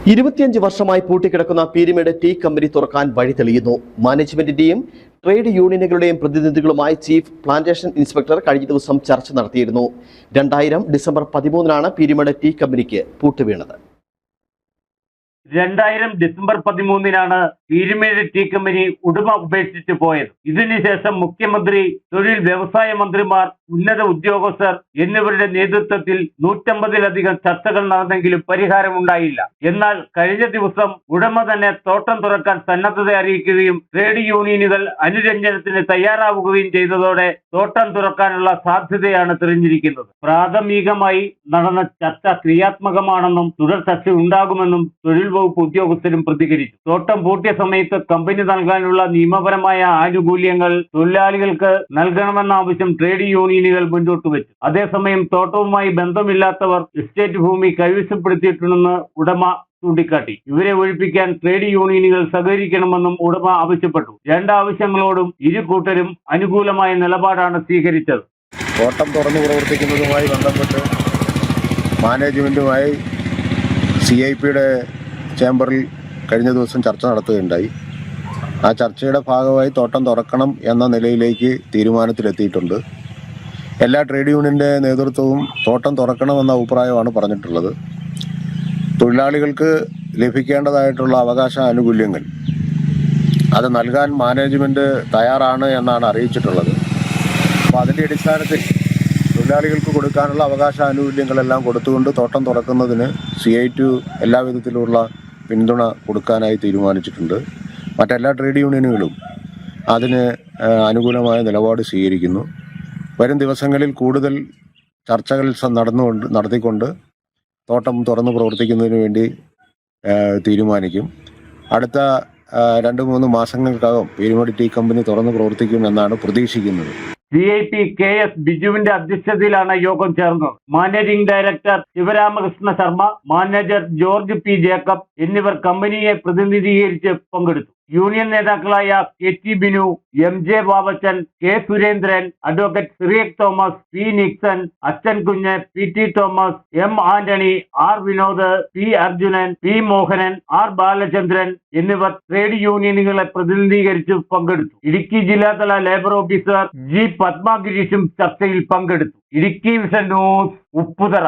25 വർഷമായി പൂട്ടിക്കിടക്കുന്ന Peermade tea company തുറക്കാൻ വഴി തെളിയുന്നു. മാനേജ്മെന്റിന്റെയും ട്രേഡ് യൂണിയനുകളുടെയും പ്രതിനിധികളുമായി ചീഫ് പ്ലാന്റേഷൻ ഇൻസ്പെക്ടർ കഴിഞ്ഞ ദിവസം ചർച്ച നടത്തിയിരുന്നു. 2000 ഡിസംബർ 13-നാണ് പീരുമേട് ടീ കമ്പനിക്ക് പൂട്ടുവീണത്. 2000 ഡിസംബർ 13-നാണ് പീരുമേട് ടീ കമ്പനി ഉടമ ഉപേക്ഷിച്ചു പോയത്. ഇതിനുശേഷം മുഖ്യമന്ത്രി, തൊഴിൽ വ്യവസായ മന്ത്രിമാർ, ഉന്നത ഉദ്യോഗസ്ഥർ എന്നിവരുടെ നേതൃത്വത്തിൽ 150-ലധികം ചർച്ചകൾ നടന്നെങ്കിലും പരിഹാരമുണ്ടായില്ല. എന്നാൽ കഴിഞ്ഞ ദിവസം ഉടമ തന്നെ തോട്ടം തുറക്കാൻ സന്നദ്ധത അറിയിക്കുകയും ട്രേഡ് യൂണിയനുകൾ അനുരഞ്ജനത്തിന് തയ്യാറാവുകയും ചെയ്തതോടെ തോട്ടം തുറക്കാനുള്ള സാധ്യതയാണ് തെളിഞ്ഞിരിക്കുന്നത്. പ്രാഥമികമായി നടന്ന ചർച്ച ക്രിയാത്മകമാണെന്നും തുടർ ചർച്ച ഉണ്ടാകുമെന്നും തൊഴിൽ വകുപ്പ് ഉദ്യോഗസ്ഥരും പ്രതികരിച്ചു. തോട്ടം പൂട്ടിയ സമയത്ത് കമ്പനി നൽകാനുള്ള നിയമപരമായ ആനുകൂല്യങ്ങൾ തൊഴിലാളികൾക്ക് നൽകണമെന്ന ആവശ്യം ട്രേഡ് യൂണിയനുകൾ മുന്നോട്ട് വെച്ചു. അതേസമയം തോട്ടവുമായി ബന്ധമില്ലാത്തവർ എസ്റ്റേറ്റ് ഭൂമി കൈവശപ്പെടുത്തിയിട്ടുണ്ടെന്ന് ഉടമ ചൂണ്ടിക്കാട്ടി. ഇവരെ ഒഴിപ്പിക്കാൻ ട്രേഡ് യൂണിയനുകൾ സഹകരിക്കണമെന്നും ഉടമ ആവശ്യപ്പെട്ടു. രണ്ടാവശ്യങ്ങളോടും ഇരു കൂട്ടരും അനുകൂലമായ നിലപാടാണ് സ്വീകരിച്ചത്. തോട്ടം തുറന്നു പ്രവർത്തിക്കുന്നതുമായി ബന്ധപ്പെട്ട് മാനേജ്മെന്റുമായി CIPയുടെ ചേംബറിൽ കഴിഞ്ഞ ദിവസം ചർച്ച നടത്തുകയുണ്ടായി. ആ ചർച്ചയുടെ ഭാഗമായി തോട്ടം തുറക്കണം എന്ന നിലയിലേക്ക് തീരുമാനത്തിലെത്തിയിട്ടുണ്ട്. എല്ലാ ട്രേഡ് യൂണിയൻ്റെ നേതൃത്വവും തോട്ടം തുറക്കണമെന്ന അഭിപ്രായമാണ് പറഞ്ഞിട്ടുള്ളത്. തൊഴിലാളികൾക്ക് ലഭിക്കേണ്ടതായിട്ടുള്ള അവകാശ ആനുകൂല്യങ്ങൾ അത് നൽകാൻ മാനേജ്മെൻറ്റ് തയ്യാറാണ് എന്നാണ് അറിയിച്ചിട്ടുള്ളത്. അപ്പോൾ അതിൻ്റെ അടിസ്ഥാനത്തിൽ തൊഴിലാളികൾക്ക് കൊടുക്കാനുള്ള അവകാശ ആനുകൂല്യങ്ങളെല്ലാം കൊടുത്തുകൊണ്ട് തോട്ടം തുറക്കുന്നതിന് CIT എല്ലാവിധത്തിലുള്ള പിന്തുണ കൊടുക്കാനായി തീരുമാനിച്ചിട്ടുണ്ട്. മറ്റെല്ലാ ട്രേഡ് യൂണിയനുകളും അതിന് അനുകൂലമായ നിലപാട് സ്വീകരിക്കുന്നു. വരും ദിവസങ്ങളിൽ കൂടുതൽ ചർച്ചകൾ നടത്തിക്കൊണ്ട് തോട്ടം തുറന്ന് പ്രവർത്തിക്കുന്നതിന് വേണ്ടി തീരുമാനിക്കും. അടുത്ത 2-3 മാസങ്ങൾക്കകം പീരുമേട് ടീ കമ്പനി തുറന്ന് പ്രവർത്തിക്കുമെന്നാണ് പ്രതീക്ഷിക്കുന്നത്. CIP KS ബിജുവിന്റെ അധ്യക്ഷതയിലാണ് യോഗം ചേർന്നത്. Managing director Sivaramakrishna Sharma, manager George P. Jacob എന്നിവർ കമ്പനിയെ പ്രതിനിധീകരിച്ച് പങ്കെടുത്തു. യൂണിയൻ നേതാക്കളായ KT Binu, MJ Babachan, K. Surendran, advocate Cyriac Thomas, P. Nixon, Achan Kunju, PT Thomas, M. Antony, R. Vinod, P. Arjunan, P. Mohanan, R. Balachandran എന്നിവർ ട്രേഡ് യൂണിയനുകളെ പ്രതിനിധീകരിച്ച് പങ്കെടുത്തു. ഇടുക്കി ജില്ലാതല ലേബർ ഓഫീസർ G. പത്മഗിരീഷും ചർച്ചയിൽ പങ്കെടുത്തു. Idukki vision news, Upputhara.